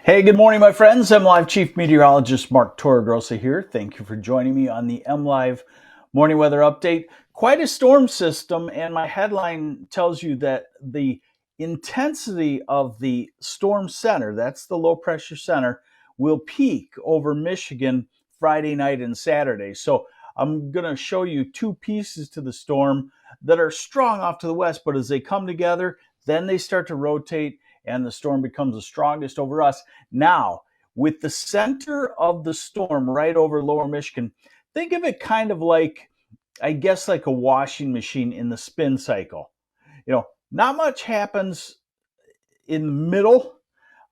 Hey, good morning, my friends. MLive Chief Meteorologist Mark Torregrossa here. Thank you for joining me on the MLive Morning Weather Update. Quite a storm system, and my headline tells you that the intensity of the storm center, that's the low pressure center, will peak over Michigan Friday night and Saturday. So I'm going to show you two pieces to the storm that are strong off to the west, but as they come together, then they start to rotate and the storm becomes the strongest over us. Now, with the center of the storm right over lower Michigan, think of it kind of like, I guess, like a washing machine in the spin cycle. Not much happens in the middle,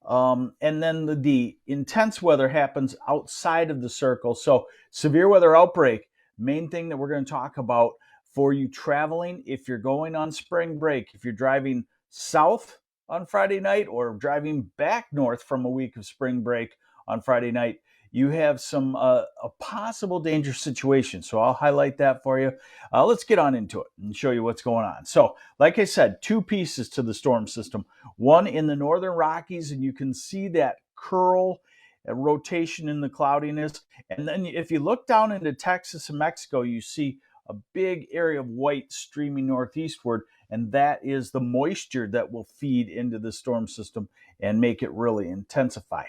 and then the intense weather happens outside of the circle. So, severe weather outbreak, main thing that we're going to talk about for you traveling, if you're going on spring break, if you're driving south on Friday night or driving back north from a week of spring break on Friday night, you have some a possible dangerous situation. So I'll highlight that for you. Let's get on into it and show you what's going on. So, like I said, two pieces to the storm system. One in the northern Rockies, and you can see that curl, a rotation in the cloudiness. And then if you look down into Texas and Mexico, you see a big area of white streaming northeastward, and that is the moisture that will feed into the storm system and make it really intensify.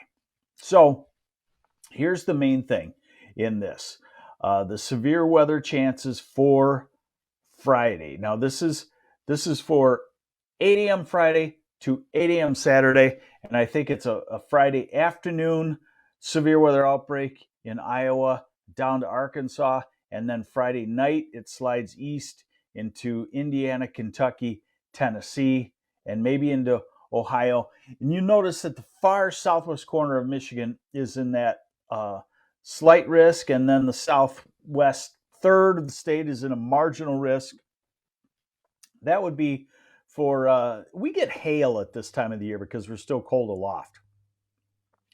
So here's the main thing in this. The severe weather chances for Friday. Now this is for 8 a.m. Friday to 8 a.m. Saturday, and I think it's a Friday afternoon severe weather outbreak in Iowa down to Arkansas, and then Friday night it slides east into Indiana, Kentucky, Tennessee, and maybe into Ohio. And you notice that the far southwest corner of Michigan is in that slight risk, and then the southwest third of the state is in a marginal risk. That would be for, we get hail at this time of the year because we're still cold aloft.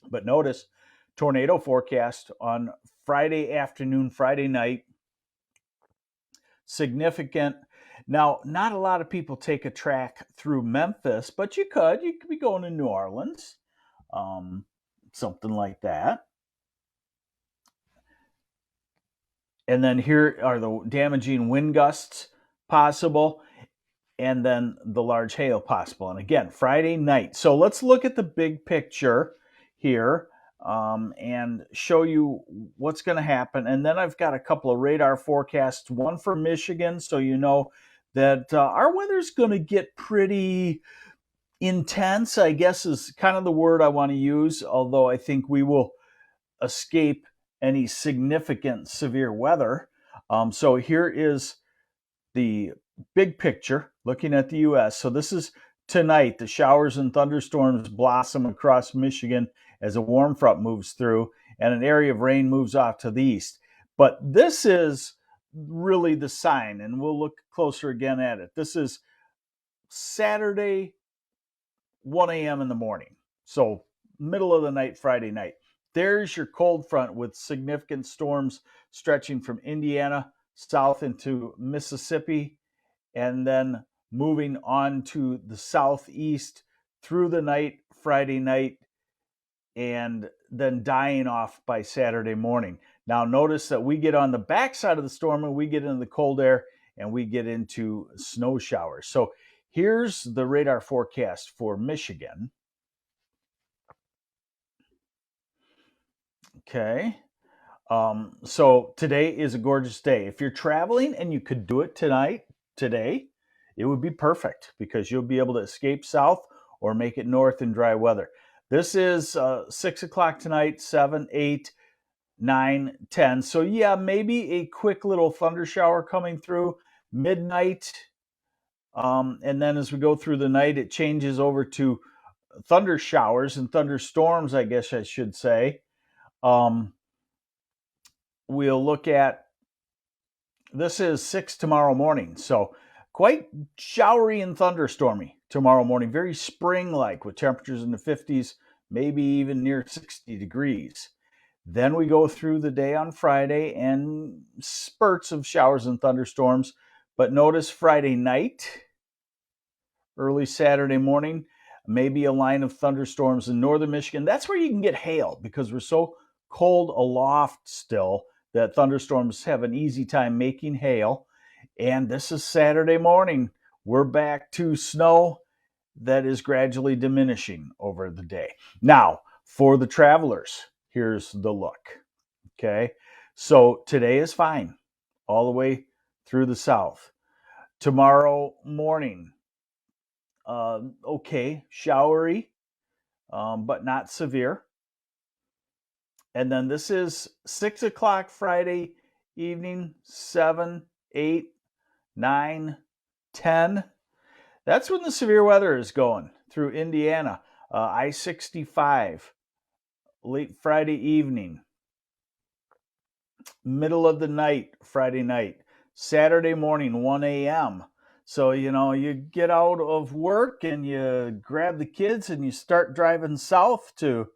But notice, tornado forecast on Friday afternoon, Friday night, significant. Now, not a lot of people take a track through Memphis, but you could be going to New Orleans, something like that. And then here are the damaging wind gusts possible, and then the large hail possible. And again, Friday night. So let's look at the big picture here and show you what's going to happen. And then I've got a couple of radar forecasts, one for Michigan, so you know that our weather's going to get pretty intense, I guess is kind of the word I want to use, although I think we will escape any significant severe weather. So here is the big picture looking at the U.S. So this is tonight. The showers and thunderstorms blossom across Michigan as a warm front moves through and an area of rain moves off to the east. But this is really the sign, and we'll look closer again at it. This is Saturday, 1 a.m. in the morning. So middle of the night, Friday night. There's your cold front with significant storms stretching from Indiana south into Mississippi, and then moving on to the southeast through the night, Friday night, and then dying off by Saturday morning. Now notice that we get on the backside of the storm and we get into the cold air and we get into snow showers. So here's the radar forecast for Michigan. Okay. So today is a gorgeous day. If you're traveling and you could do it today, it would be perfect because you'll be able to escape south or make it north in dry weather. This is 6 o'clock tonight, 7, 8, 9, 10. So yeah, maybe a quick little thunder shower coming through midnight. And then as we go through the night, it changes over to thunder showers and thunderstorms, I guess I should say. We'll look at, this is 6 tomorrow morning. So quite showery and thunderstormy tomorrow morning. Very spring-like with temperatures in the 50s, maybe even near 60 degrees. Then we go through the day on Friday and spurts of showers and thunderstorms. But notice Friday night, early Saturday morning, maybe a line of thunderstorms in northern Michigan. That's where you can get hail because we're so cold aloft still that thunderstorms have an easy time making hail. And this is Saturday morning. We're back to snow that is gradually diminishing over the day. Now, for the travelers, here's the look. Okay. So today is fine all the way through the south. Tomorrow morning, okay, showery, but not severe. And then this is 6 o'clock Friday evening, 7, 8, 9, 10. That's when the severe weather is going through Indiana. I-65, late Friday evening, middle of the night, Friday night, Saturday morning, 1 a.m. So, you get out of work and you grab the kids and you start driving south to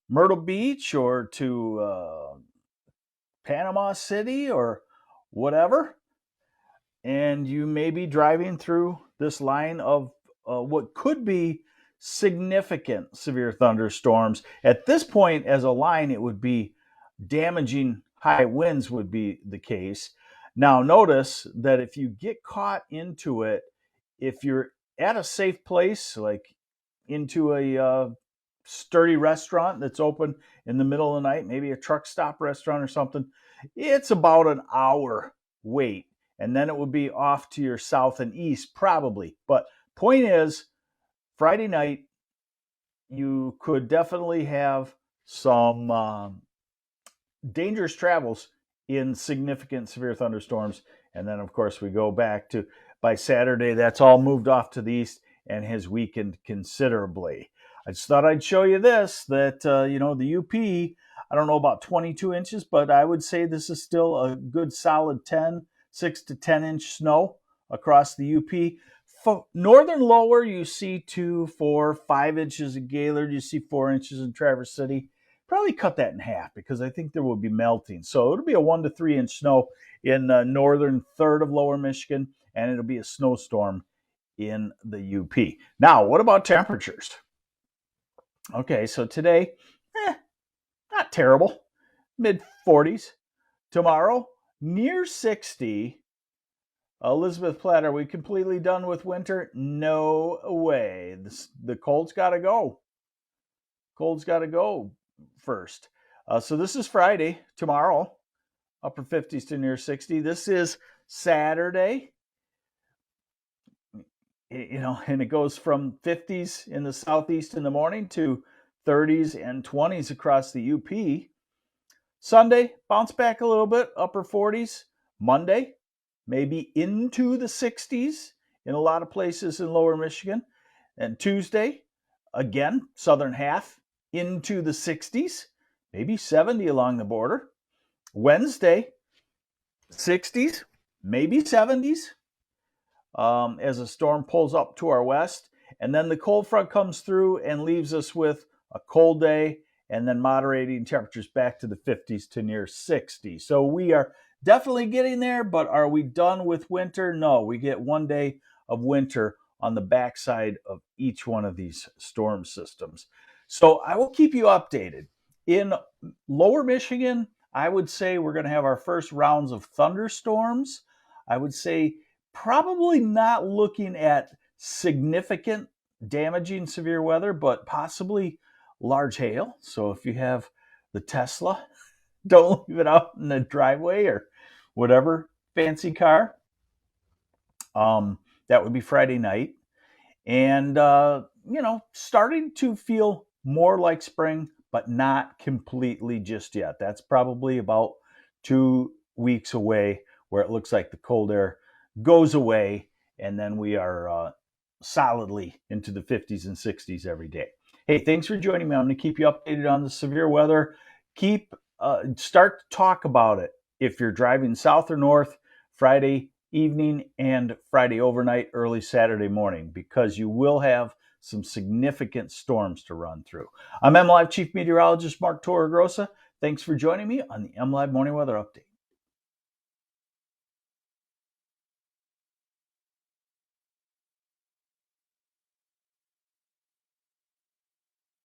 Myrtle Beach or to Panama City or whatever. And you may be driving through this line of what could be significant severe thunderstorms. At this point, as a line, it would be damaging high winds would be the case. Now, notice that if you get caught into it, if you're at a safe place, like into a sturdy restaurant that's open in the middle of the night, maybe a truck stop restaurant or something, it's about an hour wait. And then it would be off to your south and east, probably. But point is, Friday night, you could definitely have some dangerous travels in significant severe thunderstorms. And then, of course, we go back to by Saturday, that's all moved off to the east and has weakened considerably. I just thought I'd show you this, that, the UP, I don't know about 22 inches, but I would say this is still a good solid 6 to 10 inch snow across the UP. Northern lower, you see 2, 4, 5 inches in Gaylord. You see 4 inches in Traverse City. Probably cut that in half because I think there will be melting. So it'll be a 1 to 3 inch snow in the northern third of lower Michigan, and it'll be a snowstorm in the UP. Now, what about temperatures? Okay, so today, not terrible, mid 40s. Tomorrow, near 60. Elizabeth Platt, are we completely done with winter? No way. The cold's got to go. Cold's got to go first. So this is Friday. Tomorrow, upper 50s to near 60. This is Saturday. And it goes from 50s in the southeast in the morning to 30s and 20s across the UP. Sunday, bounce back a little bit, upper 40s. Monday, maybe into the 60s in a lot of places in lower Michigan. And Tuesday, again, southern half, into the 60s, maybe 70 along the border. Wednesday, 60s, maybe 70s as a storm pulls up to our west. And then the cold front comes through and leaves us with a cold day and then moderating temperatures back to the 50s to near 60. So we are definitely getting there, but are we done with winter? No, we get 1 day of winter on the backside of each one of these storm systems. So I will keep you updated. In lower Michigan, I would say we're going to have our first rounds of thunderstorms. I would say probably not looking at significant damaging severe weather, but possibly large hail. So if you have the Tesla, don't leave it out in the driveway or whatever fancy car. That would be Friday night. And, starting to feel more like spring, but not completely just yet. That's probably about 2 weeks away where it looks like the cold air goes away. And then we are solidly into the 50s and 60s every day. Hey, thanks for joining me. I'm going to keep you updated on the severe weather. Start to talk about it if you're driving south or north Friday evening and Friday overnight, early Saturday morning, because you will have some significant storms to run through. I'm MLive Chief Meteorologist Mark Torregrossa. Thanks for joining me on the MLive Morning Weather Update.